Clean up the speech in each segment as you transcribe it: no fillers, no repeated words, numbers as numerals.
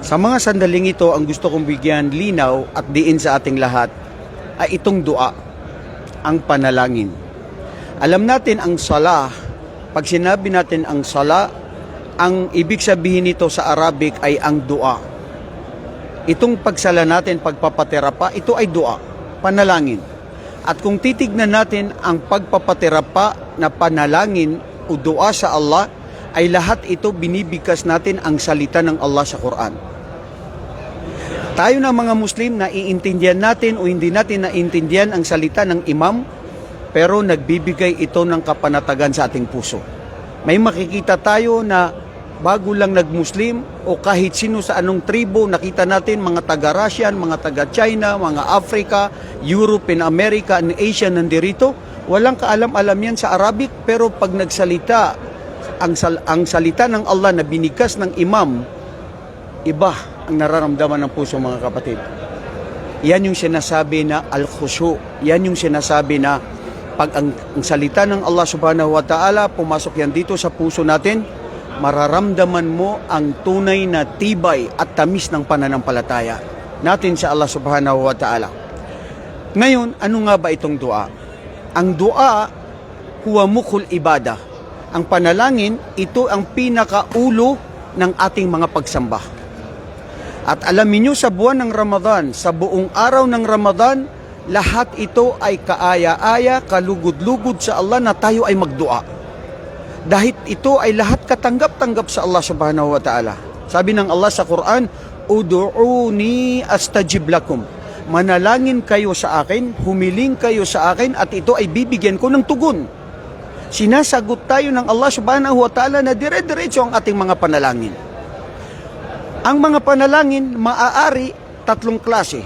Sa mga sandaling ito, ang gusto kong bigyan linaw at diin sa ating lahat ay itong dua, ang panalangin. Alam natin ang sala, pag sinabi natin ang sala, ang ibig sabihin nito sa Arabic ay ang dua. Itong pagsala natin, pagpapatera pa, ito ay dua, panalangin. At kung titignan natin ang pagpapatera pa na panalangin o dua sa Allah, ay lahat ito binibigkas natin ang salita ng Allah sa Quran. Tayo na mga Muslim, naiintindihan natin o hindi natin naiintindihan ang salita ng imam, pero nagbibigay ito ng kapanatagan sa ating puso. May makikita tayo na bago lang nag-Muslim o kahit sino sa anong tribo, nakita natin mga taga-Russian, mga taga-China, mga Africa, Europe, and America, and Asia nandirito. Walang kaalam-alam yan sa Arabic, pero pag nagsalita, ang salita ng Allah na binigkas ng imam, iba ang nararamdaman ng puso, mga kapatid. Yan yung sinasabi na al-khushu. Yan yung sinasabi na pag ang salita ng Allah subhanahu wa ta'ala, pumasok yan dito sa puso natin, mararamdaman mo ang tunay na tibay at tamis ng pananampalataya natin sa Allah subhanahu wa ta'ala. Ngayon, ano nga ba itong dua? Ang dua, huwa mukhul ibadah. Ang panalangin, ito ang pinakaulo ng ating mga pagsamba. At alamin nyo, sa buwan ng Ramadan, sa buong araw ng Ramadan, lahat ito ay kaaya-aya, kalugod-lugod sa Allah na tayo ay magdua. Dahil ito ay lahat katanggap-tanggap sa Allah subhanahu wa ta'ala. Sabi ng Allah sa Quran, Udu'uni astajib lakum. Manalangin kayo sa akin, humiling kayo sa akin, at ito ay bibigyan ko ng tugon. Sinasagot tayo ng Allah subhanahu wa ta'ala na dire-diretso ang ating mga panalangin. Ang mga panalangin, maaari tatlong klase.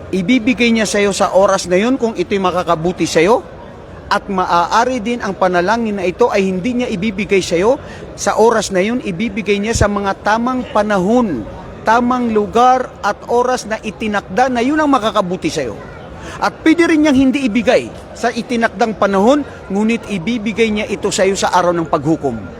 Ibibigay niya sa iyo sa oras na yun kung ito'y makakabuti sa iyo, at maaari din ang panalangin na ito ay hindi niya ibibigay sa iyo sa oras na yun, ibibigay niya sa mga tamang panahon, tamang lugar at oras na itinakda na yun ang makakabuti sa iyo. At pwede rin niyang hindi ibigay sa itinakdang panahon, ngunit ibibigay niya ito sa iyo sa araw ng paghukom.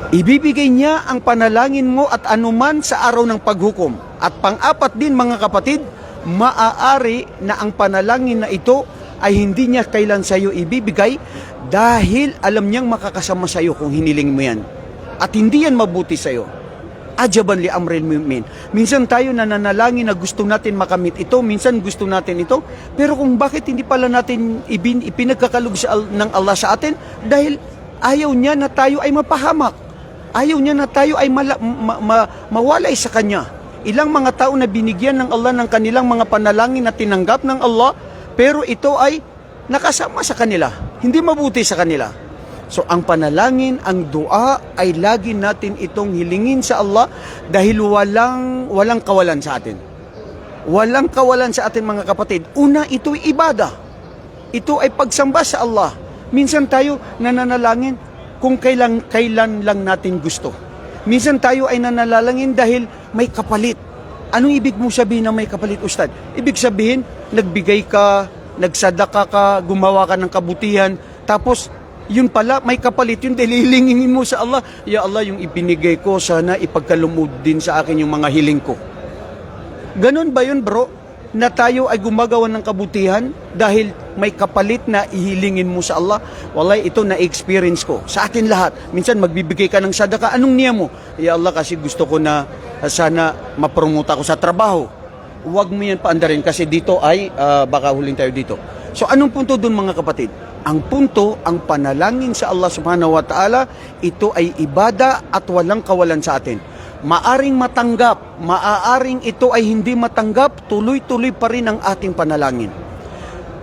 Ibibigay niya ang panalangin mo at anuman sa araw ng paghukom. At pang-apat din, mga kapatid, maaari na ang panalangin na ito ay hindi niya kailan sa iyo ibibigay dahil alam niyang makakasama sa iyo kung hiniling mo yan. At hindi yan mabuti sa iyo. Ajaban li amril mu'min. Minsan tayo nananalangin na gusto natin makamit ito, minsan gusto natin ito, pero kung bakit hindi pala natin ipinagkakalog ng Allah sa atin, dahil ayaw niya na tayo ay mapahamak. Ayaw niya na tayo ay mawalay sa Kanya. Ilang mga tao na binigyan ng Allah ng kanilang mga panalangin na tinanggap ng Allah, pero ito ay nakasama sa kanila. Hindi mabuti sa kanila. So ang panalangin, ang dua, ay lagi natin itong hilingin sa Allah dahil walang kawalan sa atin. Walang kawalan sa atin, mga kapatid. Una, ito'y ibada. Ito ay pagsamba sa Allah. Minsan tayo nananalangin kung kailan lang natin gusto. Minsan tayo ay nanalangin dahil may kapalit. Anong ibig mo sabihin na may kapalit, Ustad? Ibig sabihin, nagbigay ka, nagsadaka ka, gumawa ka ng kabutihan, tapos yun pala, may kapalit yun dahil hilingin mo sa Allah. Ya Allah, yung ibinigay ko, sana ipagkalumod din sa akin yung mga hiling ko. Ganon ba yun, bro? Na tayo ay gumagawa ng kabutihan dahil may kapalit na ihilingin mo sa Allah? Wallahi, ito na-experience ko. Sa atin lahat. Minsan magbibigay ka ng sadaka. Anong niya mo? Ya Allah, kasi gusto ko na sana mapromote ako sa trabaho. Huwag mo yan paandarin kasi dito ay baka huling tayo dito. So anong punto dun, mga kapatid? Ang punto, ang panalangin sa Allah subhanahu wa ta'ala, ito ay ibada at walang kawalan sa atin. Maaring matanggap, maaaring ito ay hindi matanggap, tuloy-tuloy pa rin ang ating panalangin.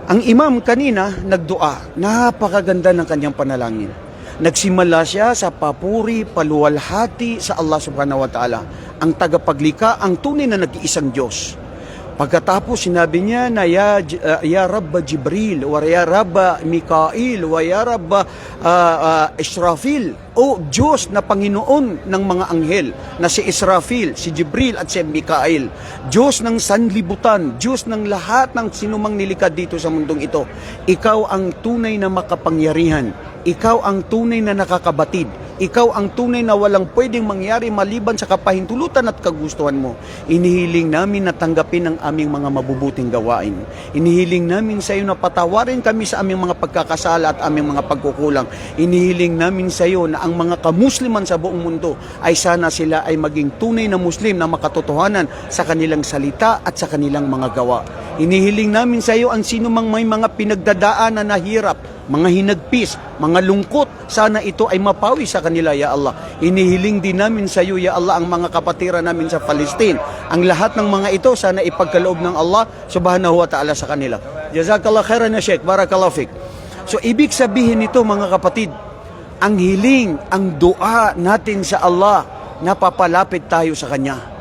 Ang imam kanina nagdua, napakaganda ng kanyang panalangin. Nagsimula siya sa papuri, paluwalhati sa Allah subhanahu wa ta'ala, ang tagapaglikha, ang tunay na nag-iisang Diyos. Pagkatapos sinabi niya na ya Rabba Jibril, wa ya Rabba Mikail, wa ya Rabba Israfil. O Diyos na Panginoon ng mga anghel, na si Israfil, si Jibril at si Mikail. Diyos ng sanlibutan, Diyos ng lahat ng sinumang nilikha dito sa mundong ito. Ikaw ang tunay na makapangyarihan. Ikaw ang tunay na nakakabatid. Ikaw ang tunay na walang pwedeng mangyari maliban sa kapahintulutan at kagustuhan mo. Inihiling namin na tanggapin ang aming mga mabubuting gawain. Inihiling namin sa iyo na patawarin kami sa aming mga pagkakasala at aming mga pagkukulang. Inihiling namin sa iyo na ang mga kamusliman sa buong mundo ay sana sila ay maging tunay na Muslim na makatotohanan sa kanilang salita at sa kanilang mga gawa. Inihiling namin sa iyo ang sino mang may mga pinagdadaanan na hirap, mga hinagpis, mga lungkot, sana ito ay mapawi sa kanila, Ya Allah. Inihiling din namin sa iyo, Ya Allah, ang mga kapatiran namin sa Palestine. Ang lahat ng mga ito, sana ipagkaloob ng Allah subhanahu wa ta'ala sa kanila. Jazakallah khairan ya Sheikh, barakallahu fik. So, ibig sabihin nito mga kapatid, ang hiling, ang dua natin sa Allah, napapalapit tayo sa Kanya.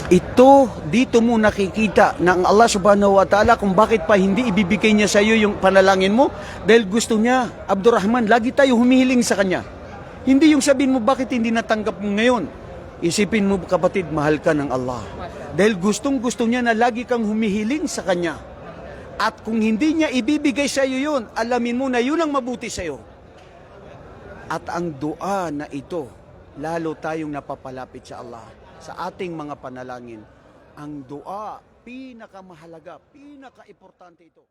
Ito, dito mo nakikita ng Allah subhanahu wa ta'ala kung bakit pa hindi ibibigay niya sa iyo yung panalangin mo. Dahil gusto niya, Abdurrahman, lagi tayo humihiling sa Kanya. Hindi yung sabihin mo, bakit hindi natanggap mo ngayon? Isipin mo, kapatid, mahal ka ng Allah. Dahil gustong-gusto niya na lagi kang humihiling sa Kanya. At kung hindi niya ibibigay sa iyo yun, alamin mo na yun ang mabuti sa iyo. At ang dua na ito, lalo tayong napapalapit sa Allah. Sa ating mga panalangin, ang dua, pinakamahalaga, pinaka-importante ito.